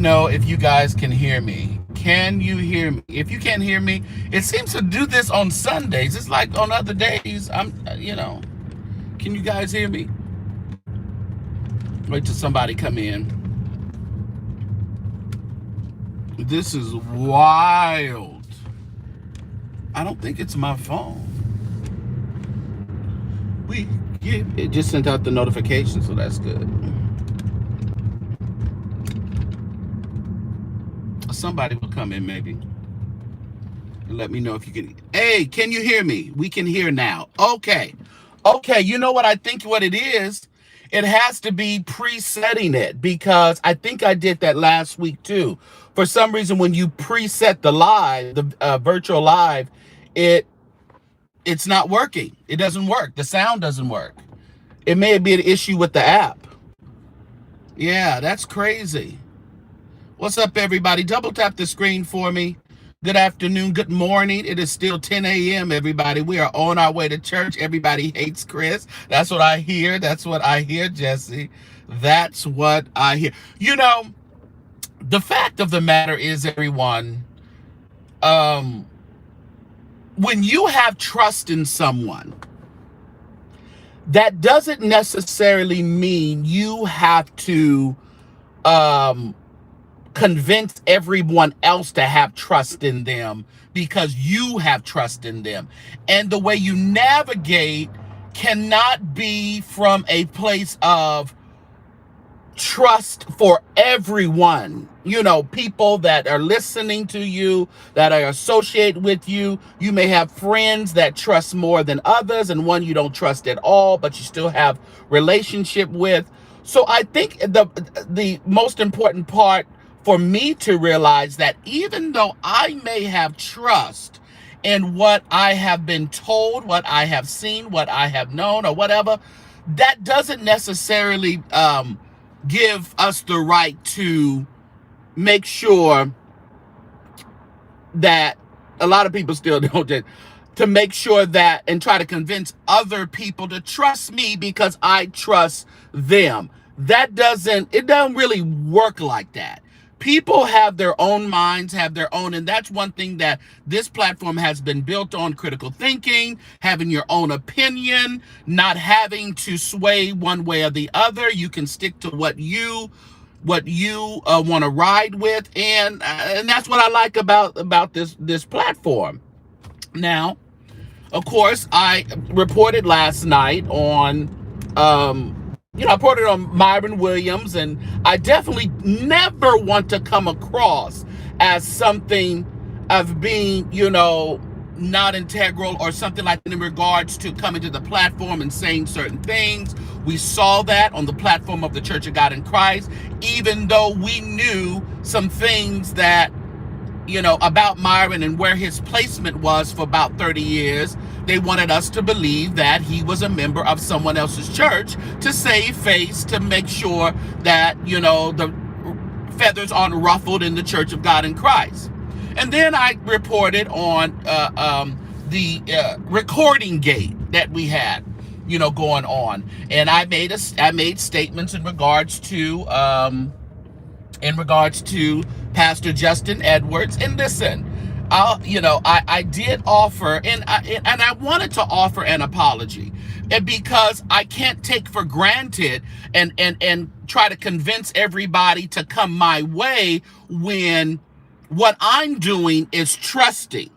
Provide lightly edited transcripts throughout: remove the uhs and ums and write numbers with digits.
Know if you guys can hear me. Can you hear me? If you can't hear me, it seems to do this on Sundays. It's like on other days. Can you guys hear me? Wait till somebody come in. This is wild. I don't think it's my phone. It just sent out the notification, so that's good. Somebody will come in maybe and let me know if you can. Hey, can you hear me? We can hear now. Okay, you know what I think what it is? It has to be presetting it, because I think I did that last week too. For some reason, when you preset the live, the virtual live, it it's not working. It doesn't work. The sound doesn't work. It may be an issue with the app. Yeah, that's crazy. What's up, everybody? Double tap the screen for me. Good afternoon, good morning. It is still 10 a.m., everybody. We are on our way to church. Everybody hates Chris. That's what I hear. That's what I hear, Jesse. That's what I hear. The fact of the matter is, everyone, when you have trust in someone, that doesn't necessarily mean you have to convince everyone else to have trust in them because you have trust in them. And the way you navigate cannot be from a place of trust for everyone. People that are listening to you, that are associated with you. You may have friends that trust more than others, and one you don't trust at all, but you still have relationship with. So I think the most important part for me to realize that even though I may have trust in what I have been told, what I have seen, what I have known, or whatever, that doesn't necessarily give us the right to make sure that a lot of people still don't, to make sure that and try to convince other people to trust me because I trust them. It doesn't really work like that. People have their own minds, have their own, and that's one thing that this platform has been built on: critical thinking, having your own opinion, not having to sway one way or the other. You can stick to what you want to ride with, and that's what I like about this platform. Now, of course, I reported last night on I reported on Myron Williams, and I definitely never want to come across as something of being, not integral or something like that in regards to coming to the platform and saying certain things. We saw that on the platform of the Church of God in Christ, even though we knew some things that, about Myron and where his placement was for about 30 years. They wanted us to believe that he was a member of someone else's church to save face, to make sure that, the feathers aren't ruffled in the Church of God in Christ. And then I reported on the recording gate that we had, going on. And I made statements in regards to Pastor Justin Edwards. And listen, I did offer, and I wanted to offer an apology, and because I can't take for granted and try to convince everybody to come my way when what I'm doing is trusting.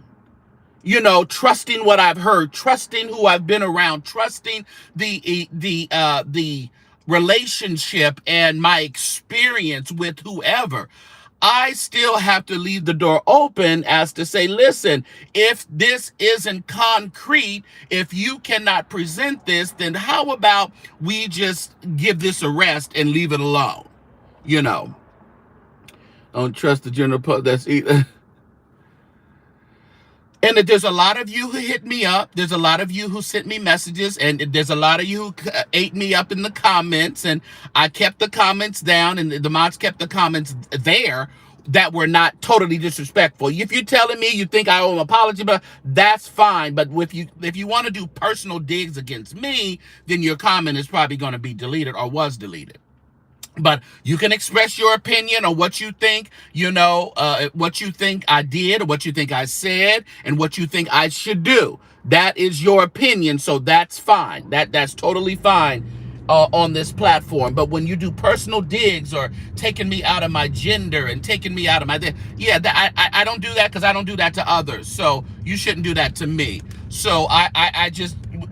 Trusting what I've heard, trusting who I've been around, trusting the relationship and my experience with whoever. I still have to leave the door open as to say, listen, if this isn't concrete, if you cannot present this, then how about we just give this a rest and leave it alone? Don't trust the general public. That's either. And there's a lot of you who hit me up. There's a lot of you who sent me messages, and there's a lot of you who ate me up in the comments, and I kept the comments down, and the mods kept the comments there that were not totally disrespectful. If you're telling me you think I owe an apology, but that's fine. But if you want to do personal digs against me, then your comment is probably going to be deleted or was deleted. But you can express your opinion on what you think, what you think I did, or what you think I said, and what you think I should do. That is your opinion, so that's fine. That's totally fine on this platform. But when you do personal digs or taking me out of my gender and taking me out of my, I don't do that, because I don't do that to others. So you shouldn't do that to me. So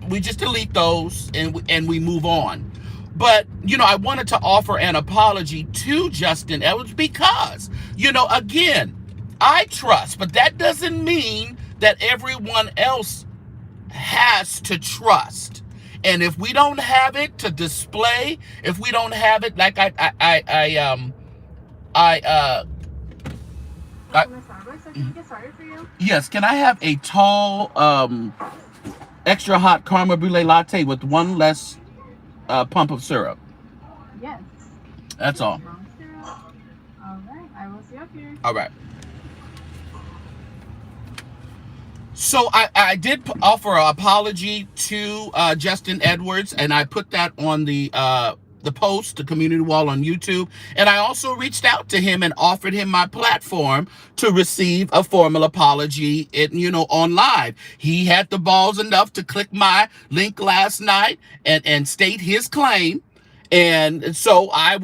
we just delete those, and we move on. But, I wanted to offer an apology to Justin Edwards because, again, I trust, but that doesn't mean that everyone else has to trust. And if we don't have it to display, if we don't have it, like I yes, can I have a tall, extra hot caramel brulee latte with one less pump of syrup? Yes. That's all. All right, I will see you up here. All right. So I did offer an apology to Justin Edwards, and I put that on the post, the community wall on YouTube. And I also reached out to him and offered him my platform to receive a formal apology, on live. He had the balls enough to click my link last night and state his claim. And so I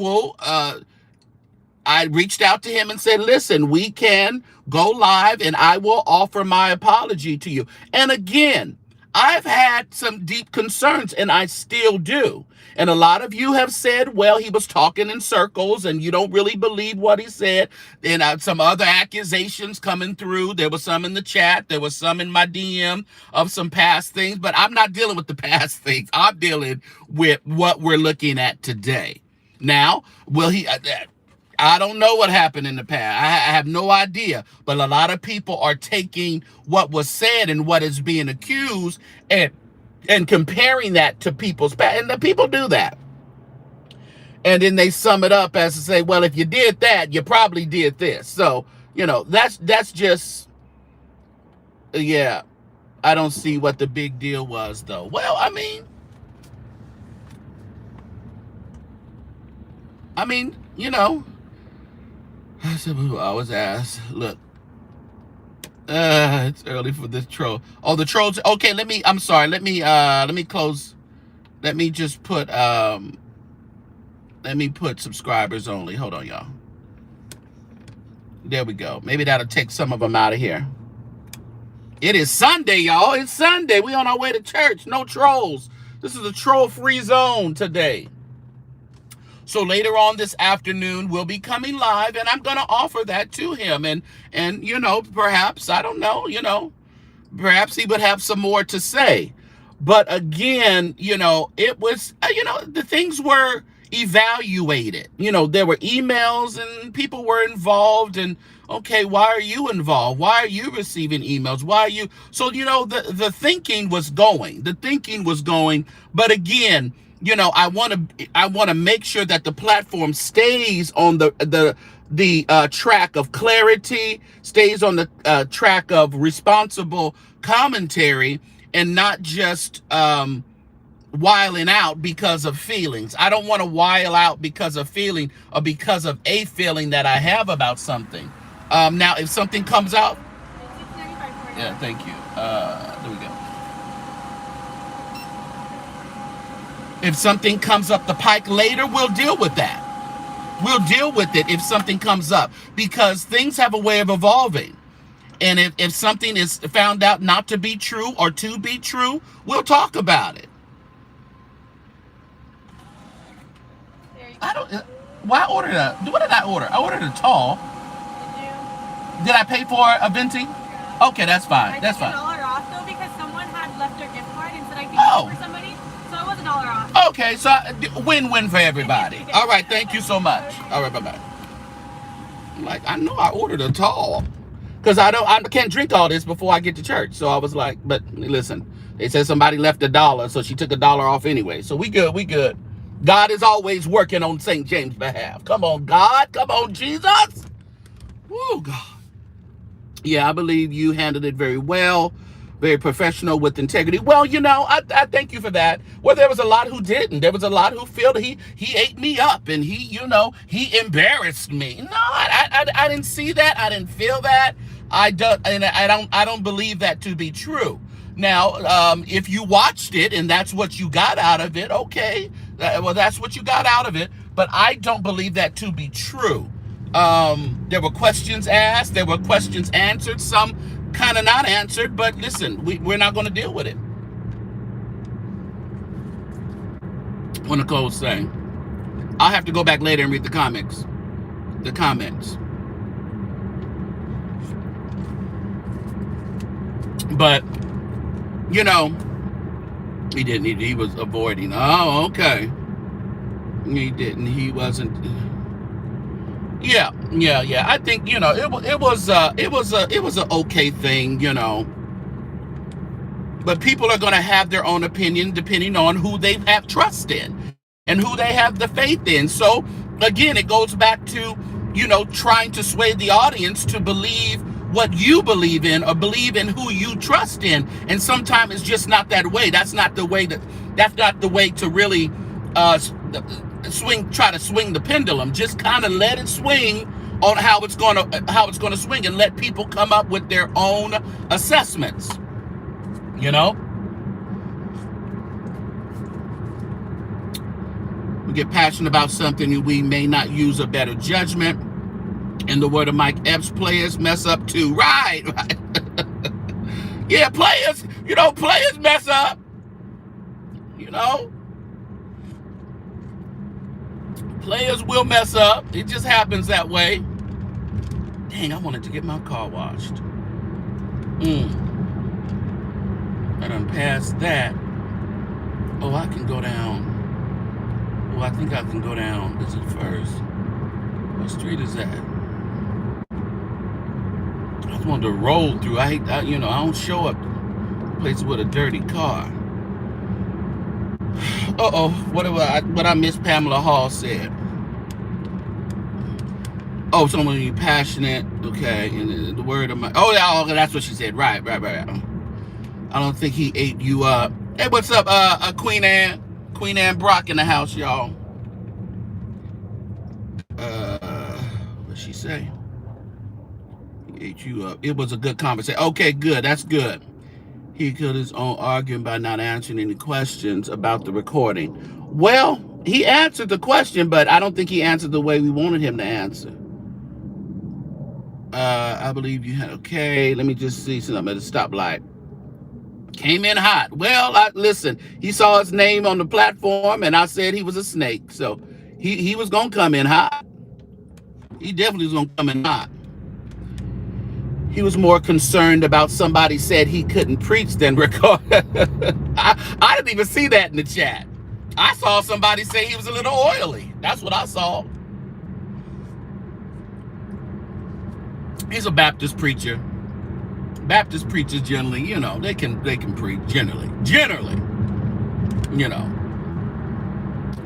reached out to him and said, listen, we can go live and I will offer my apology to you. And again, I've had some deep concerns, and I still do. And a lot of you have said, well, he was talking in circles and you don't really believe what he said. And some other accusations coming through. There was some in the chat. There was some in my DM of some past things. But I'm not dealing with the past things. I'm dealing with what we're looking at today. Now, will he... I don't know what happened in the past. I have no idea. But a lot of people are taking what was said and what is being accused and comparing that to people's past. And the people do that. And then they sum it up as to say, well, if you did that, you probably did this. So, that's just, yeah. I don't see what the big deal was, though. Well, I mean, I was asked, look, it's early for this troll. Oh, the trolls. Okay, I'm sorry. Let me close. Let me just put, subscribers only. Hold on, y'all. There we go. Maybe that'll take some of them out of here. It is Sunday, y'all. It's Sunday. We on our way to church. No trolls. This is a troll-free zone today. So later on this afternoon, we'll be coming live, and I'm going to offer that to him. And perhaps, I don't know, perhaps he would have some more to say. But again, it was, the things were evaluated. There were emails and people were involved, and okay, why are you involved? Why are you receiving emails? Why are you? So, the thinking was going. But again, I want to make sure that the platform stays on the track of clarity, stays on the track of responsible commentary, and not just wiling out because of feelings. I don't want to wile out because of feeling or because of a feeling that I have about something. Now, if something comes out, yeah, thank you. There we go. If something comes up the pike later, we'll deal with that. We'll deal with it if something comes up, because things have a way of evolving. And if something is found out not to be true or to be true, we'll talk about it. What did I order? I ordered a tall. Did I pay for a venti? Okay, that's fine. That's fine. $1 off though, because someone had left their gift card and said I could for somebody. So it was $1 off. Okay, so win-win for everybody. All right, thank you so much. All right, bye-bye. I know I ordered a tall, because I can't drink all this before I get to church. So I was like, but listen, they said somebody left $1, so she took $1 off anyway. So we good. God is always working on St. James' behalf. Come on, God. Come on, Jesus. Woo, God. Yeah, I believe you handled it very well. very professional with integrity. Well, I thank you for that. Well, there was a lot who didn't. There was a lot who felt he ate me up and he embarrassed me. No, I didn't see that. I didn't feel that. I don't believe that to be true. Now, if you watched it and that's what you got out of it, okay. Well, that's what you got out of it. But I don't believe that to be true. There were questions asked. There were questions answered. Some kind of not answered. But listen, we're not going to deal with it. What Nicole's saying. I'll have to go back later and read the comments. But, he didn't. He was avoiding. Oh, okay. He didn't. He wasn't. Yeah. I think it was an okay thing, But people are going to have their own opinion depending on who they have trust in and who they have the faith in. So again, it goes back to trying to sway the audience to believe what you believe in or believe in who you trust in. And sometimes it's just not that way. That's not the way to really try to swing the pendulum. Just kind of let it swing on how it's going to swing and let people come up with their own assessments. We get passionate about something, we may not use a better judgment. In the word of Mike Epps, players mess up too. Right. Yeah, players mess up. Players will mess up. It just happens that way. Dang, I wanted to get my car washed. I done passed that. Oh, I can go down. Oh, I think I can go down. Is it first? What street is that? I just wanted to roll through. I don't show up places with a dirty car. What I miss Pamela Hall said. Oh, someone be passionate. Okay, and the word of my. Oh, yeah, that's what she said. Right. I don't think he ate you up. Hey, what's up, Queen Anne? Queen Anne Brock in the house, y'all. What'd she say? He ate you up. It was a good conversation. Okay, good. That's good. He killed his own arguing by not answering any questions about the recording. Well, he answered the question, but I don't think he answered the way we wanted him to answer. I believe you had. Okay, let me just see something at a stoplight. Came in hot. Well, listen, he saw his name on the platform, and I said he was a snake. So he was going to come in hot. He definitely was going to come in hot. He was more concerned about somebody said he couldn't preach than record. I didn't even see that in the chat. I saw somebody say he was a little oily. That's what I saw. He's a Baptist preacher. Baptist preachers generally, they can preach generally.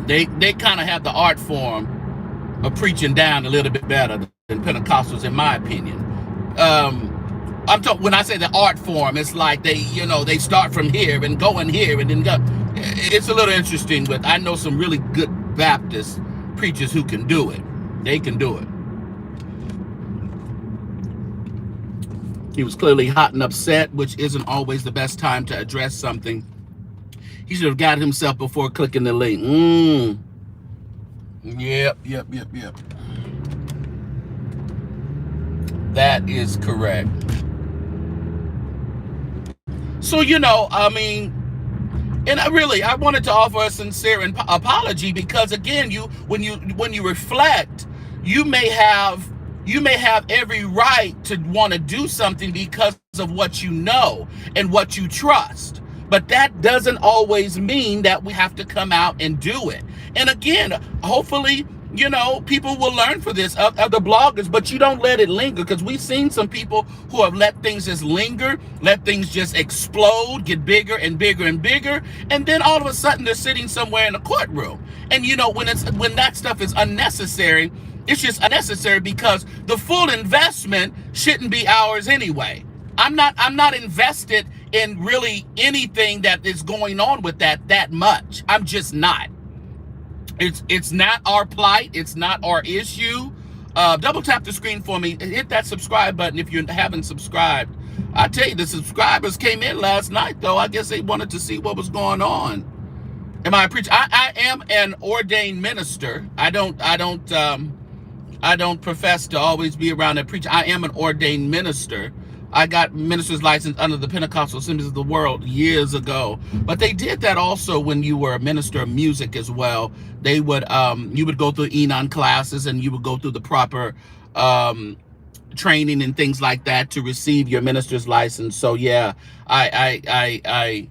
They kind of have the art form of preaching down a little bit better than Pentecostals, in my opinion. I'm talking when I say the art form, it's like they start from here and go in here and then go. It's a little interesting, but I know some really good Baptist preachers who can do it. They can do it. He was clearly hot and upset, which isn't always the best time to address something. He should have got himself before clicking the link. Yep. That is correct. So, and I wanted to offer a sincere apology because, again, when you reflect, you may have every right to want to do something because of what you know and what you trust. But that doesn't always mean that we have to come out and do it. And again, hopefully, people will learn for this, other bloggers, but you don't let it linger, because we've seen some people who have let things just linger, let things just explode, get bigger and bigger and bigger, and then all of a sudden they're sitting somewhere in a courtroom. And when that stuff is unnecessary, it's just unnecessary because the full investment shouldn't be ours anyway. I'm not invested in really anything that is going on with that much. I'm just not. It's not our plight. It's not our issue. Double tap the screen for me. Hit that subscribe button if you haven't subscribed. I tell you, the subscribers came in last night, though. I guess they wanted to see what was going on. Am I a preacher? I am an ordained minister. I don't profess to always be around a preacher. I am an ordained minister. I got minister's license under the Pentecostal Assemblies of the World years ago. But they did that also when you were a minister of music as well. They would you would go through Enon classes, and you would go through the proper training and things like that to receive your minister's license. So yeah, I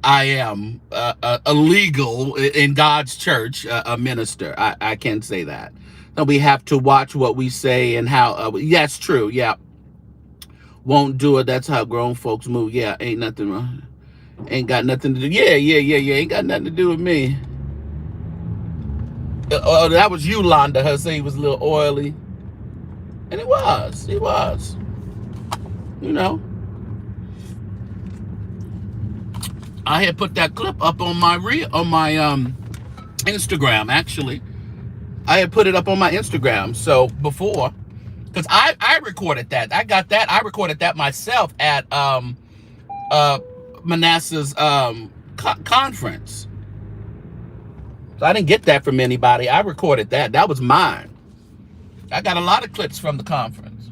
am a legal in God's church, a minister. I can say that. Now we have to watch what we say and how. That's true. Yeah. Won't do it. That's how grown folks move. Yeah, ain't nothing wrong. Ain't got nothing to do. Yeah. Ain't got nothing to do with me. Oh, that was you, Londa. Her say he was a little oily. And it was. He was. You know. I had put that clip up on my Instagram, actually. I had put it up on my Instagram. So before, because I recorded that. I got that. I recorded that myself at Manasseh's conference. So I didn't get that from anybody. I recorded that. That was mine. I got a lot of clips from the conference.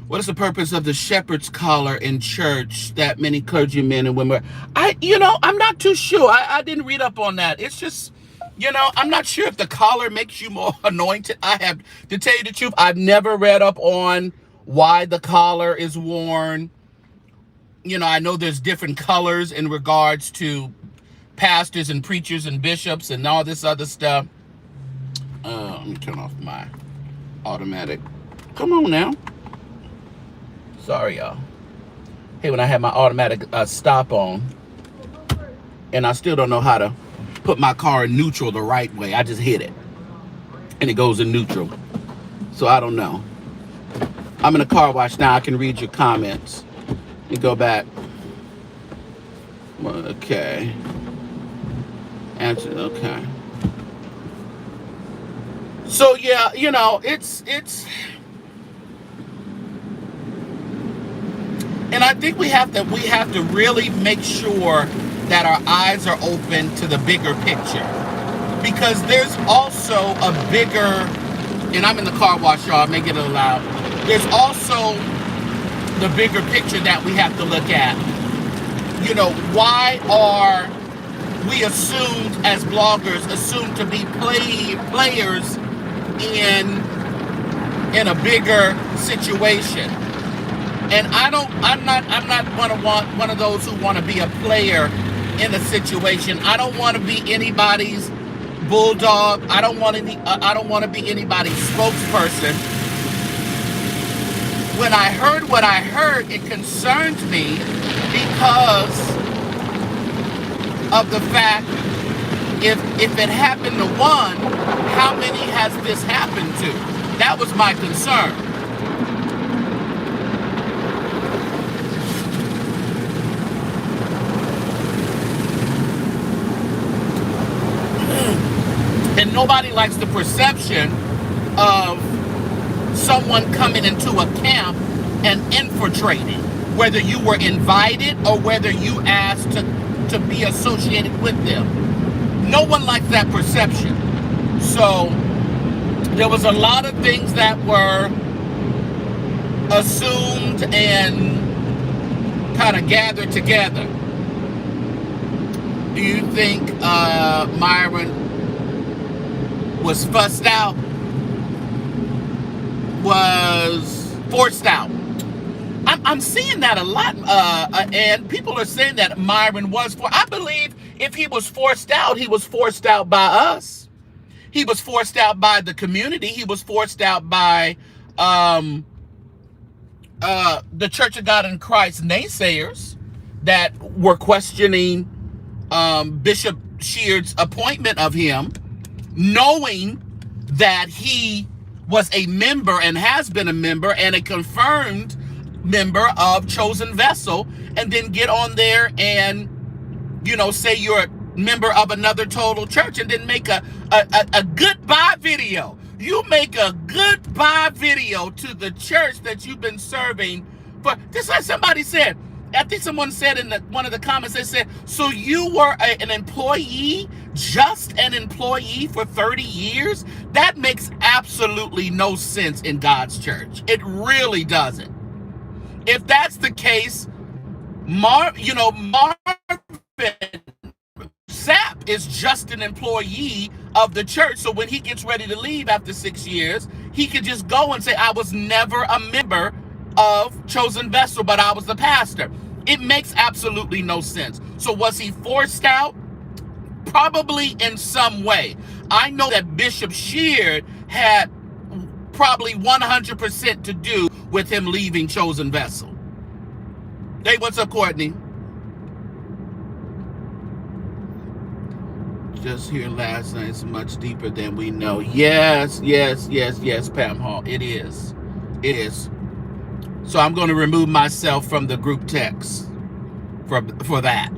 What is the purpose of the shepherd's collar in church that many clergymen and women? I'm not too sure. I didn't read up on that. It's just, I'm not sure if the collar makes you more anointed. I have to tell you the truth. I've never read up on why the collar is worn. I know there's different colors in regards to pastors and preachers and bishops and all this other stuff. Let me turn off my automatic. Come on now. Sorry, y'all. Hey, when I have my automatic stop on, and I still don't know how to put my car in neutral the right way. I just hit it, and it goes in neutral. So I don't know. I'm in a car wash now. I can read your comments. You go back. Okay. Answer. Okay. So yeah, it's. And I think we have to really make sure that our eyes are open to the bigger picture, because there's also a bigger, and I'm in the car wash, y'all, make it a little loud. There's also the bigger picture that we have to look at. Why are we assumed as bloggers to be players in a bigger situation? And I'm not one of those who want to be a player in a situation. I don't want to be anybody's bulldog. I don't want to be anybody's spokesperson. When I heard what I heard, it concerned me because of the fact, if it happened to one, how many has this happened to? That was my concern. And nobody likes the perception of someone coming into a camp and infiltrating, whether you were invited or whether you asked to be associated with them. No one likes that perception. So there was a lot of things that were assumed and kind of gathered together. Do you think Myron was fussed out, was forced out? I'm seeing that a lot, and people are saying that Myron was I believe if he was forced out, he was forced out by us. He was forced out by the community. He was forced out by the Church of God in Christ naysayers that were questioning Bishop Sheard's appointment of him, knowing that he was a member and has been a member and a confirmed member of Chosen Vessel, and then get on there and, say you're a member of another total church, and then make a goodbye video. You make a goodbye video to the church that you've been serving for. Just like somebody said, I think someone said in one of the comments, they said, so you were an employee, just an employee for 30 years? That makes absolutely no sense in God's church. It really doesn't. If that's the case, Marvin Sapp is just an employee of the church. So when he gets ready to leave after 6 years, he could just go and say, I was never a member of Chosen Vessel, but I was the pastor. It makes absolutely no sense. So was he forced out? Probably in some way. I know that Bishop Sheard had probably 100% to do with him leaving Chosen Vessel. Hey, what's up, Courtney? Just here last night, it's much deeper than we know. Yes, Pam Hall. It is. So I'm going to remove myself from the group text for that.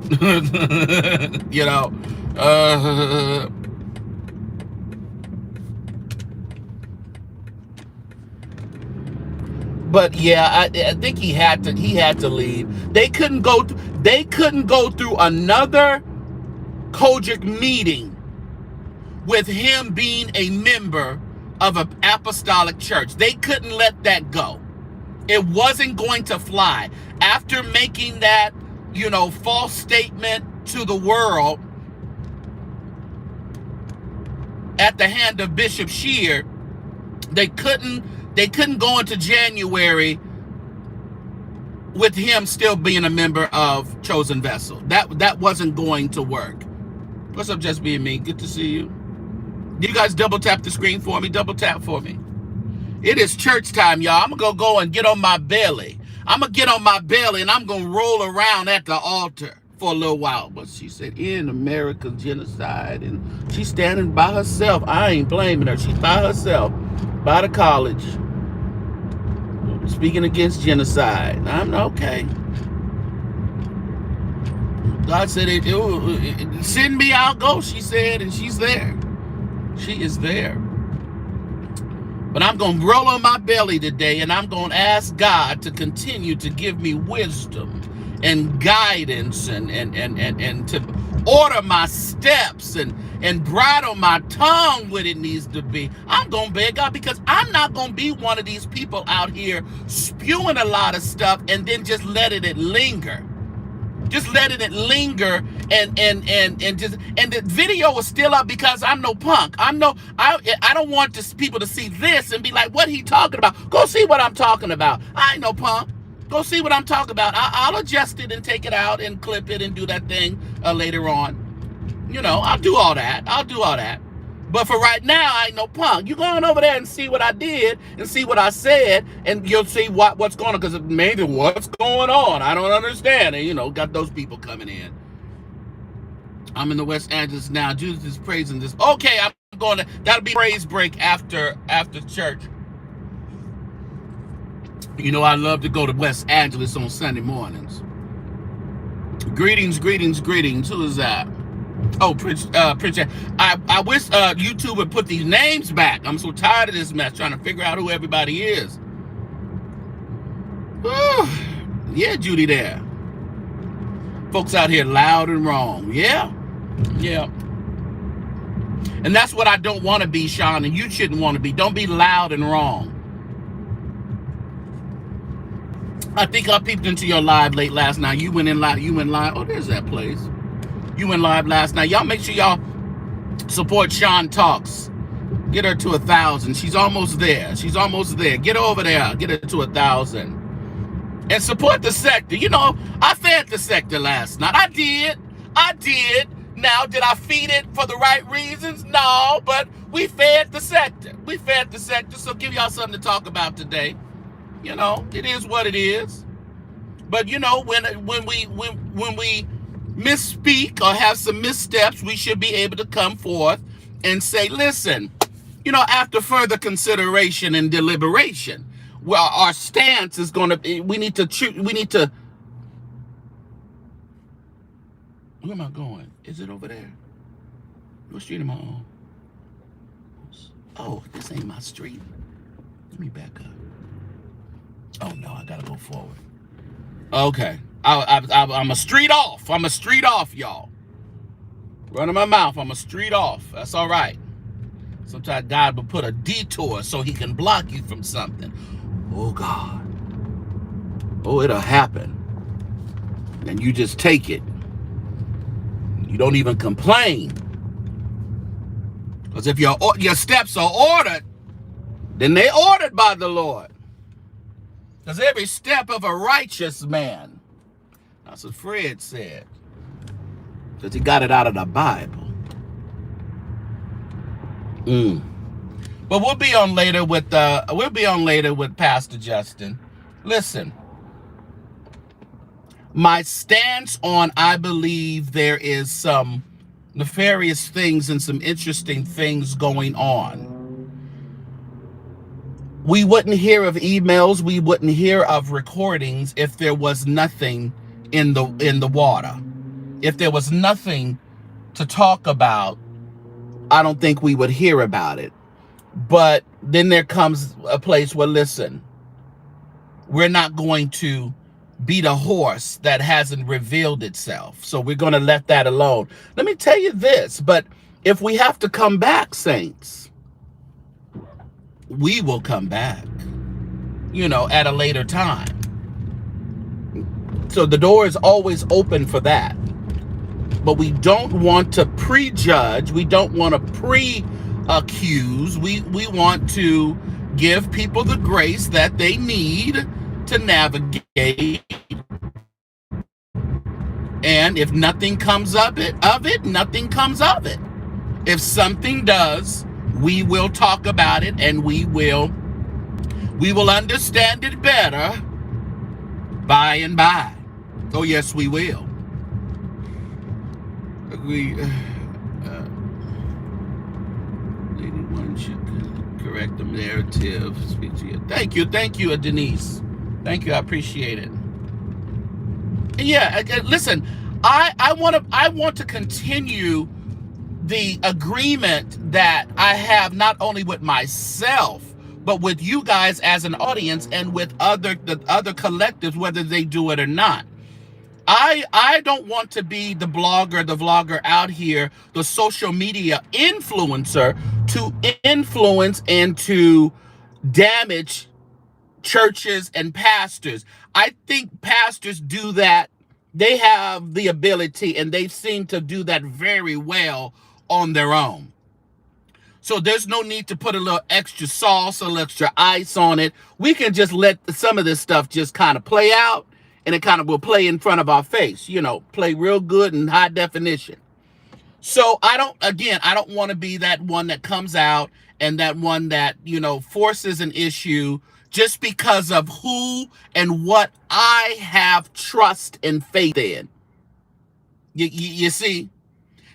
But yeah, I think he had to leave. They couldn't go through another Kojic meeting with him being a member of an apostolic church. They couldn't let that go. It wasn't going to fly. After making that, false statement to the world at the hand of Bishop Sheard, they couldn't go into January with him still being a member of Chosen Vessel. That wasn't going to work. What's up, Just Being Me? Good to see you. You guys double tap the screen for me. Double tap for me. It is church time, y'all. I'm going to go and get on my belly. I'm going to get on my belly and I'm going to roll around at the altar for a little while. But she said, in America, genocide. And she's standing by herself. I ain't blaming her. She's by herself, by the college, speaking against genocide. I'm okay. God said, send me, I'll go, she said, and she's there. She is there. But I'm going to roll on my belly today, and I'm going to ask God to continue to give me wisdom and guidance and to order my steps and bridle my tongue when it needs to be. I'm going to beg God, because I'm not going to be one of these people out here spewing a lot of stuff and then just letting it linger. Just letting it linger and the video is still up because I'm no punk. I don't want people to see this and be like, what he talking about? Go see what I'm talking about. I ain't no punk. Go see what I'm talking about. I'll adjust it and take it out and clip it and do that thing later on. I'll do all that. But for right now, I ain't no punk. You go on over there and see what I did and see what I said, and you'll see what's going on, because maybe what's going on, I don't understand. And, got those people coming in. I'm in the West Angeles now. Judith is praising this. Okay, that'll be praise break after church. I love to go to West Angeles on Sunday mornings. Greetings. Who is that? Oh, Prince. I wish YouTube would put these names back. I'm so tired of this mess, trying to figure out who everybody is. Yeah, Judy there. Folks out here loud and wrong. Yeah. And that's what I don't want to be, Sean, and you shouldn't want to be. Don't be loud and wrong. I think I peeped into your live late last night. You went live. Oh, there's that place. You went live last night. Y'all make sure y'all support Sean Talks. Get her to 1,000. She's almost there. Get her over there. Get her to 1,000. And support the sector. I fed the sector last night. I did. Now, did I feed it for the right reasons? No, but we fed the sector. So give y'all something to talk about today. It is what it is. But when we misspeak or have some missteps, we should be able to come forth and say, listen, after further consideration and deliberation, well, our stance is going to be, we need to choose, where am I going? Is it over there? What street am I on? Oh, this ain't my street. Let me back up. Oh no, I gotta go forward. Okay, I'm a street off. I'm a street off, y'all. Running my mouth, I'm a street off. That's all right. Sometimes God will put a detour so he can block you from something. Oh God. Oh, it'll happen. And you just take it. You don't even complain. Because if your steps are ordered, then they're ordered by the Lord. Because every step of a righteous man, that's what Fred said. Because he got it out of the Bible. But we'll be on later with Pastor Justin. Listen. My stance on, I believe there is some nefarious things and some interesting things going on. We wouldn't hear of emails, we wouldn't hear of recordings if there was nothing in the water. If there was nothing to talk about, I don't think we would hear about it. But then there comes a place where, listen, we're not going to beat a horse that hasn't revealed itself. So we're going to let that alone. Let me tell you this, but if we have to come back, saints, we will come back, at a later time. So the door is always open for that. But we don't want to prejudge. We don't want to accuse. We want to give people the grace that they need to navigate. And if nothing comes of it, nothing comes of it. If something does, we will talk about it, and we will understand it better by and by. Oh yes, we will. Anyone should correct the narrative. Speak to you. Thank you, Denise. Thank you, I appreciate it. Yeah, listen, I want to continue the agreement that I have not only with myself, but with you guys as an audience and with the other collectives, whether they do it or not. I don't want to be the vlogger out here, the social media influencer, to influence and to damage churches and pastors. I think pastors do that. They have the ability, and they seem to do that very well on their own. So there's no need to put a little extra sauce, a little extra ice on it. We can just let some of this stuff just kind of play out, and it kind of will play in front of our face, play real good in high definition. So I don't want to be that one that comes out and that one that, forces an issue just because of who and what I have trust and faith in. You see,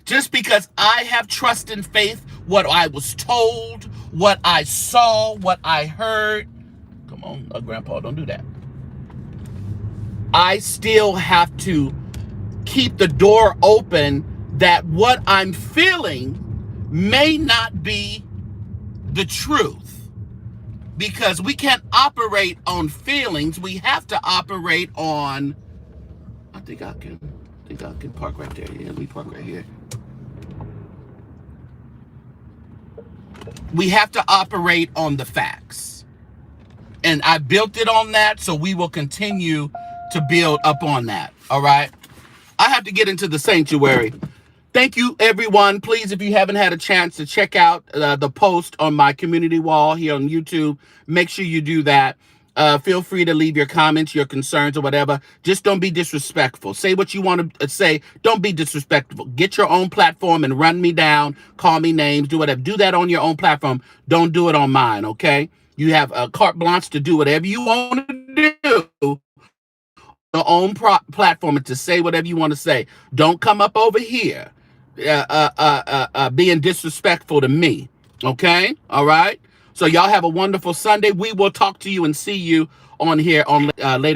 just because I have trust and faith, what I was told, what I saw, what I heard. Come on, Grandpa, don't do that. I still have to keep the door open that what I'm feeling may not be the truth, because we can't operate on feelings. We have to operate on, I think I can park right there. Yeah, let me park right here. We have to operate on the facts. And I built it on that, so we will continue to build up on that. All right. I have to get into the sanctuary. Thank you, everyone. Please, if you haven't had a chance to check out the post on my community wall here on YouTube, make sure you do that. Feel free to leave your comments, your concerns, or whatever. Just don't be disrespectful. Say what you want to say. Don't be disrespectful. Get your own platform and run me down. Call me names. Do whatever. Do that on your own platform. Don't do it on mine, okay? You have a carte blanche to do whatever you want to do. Your own platform, and to say whatever you want to say. Don't come up over here being disrespectful to me. Okay? All right? So y'all have a wonderful Sunday. We will talk to you and see you on here on later.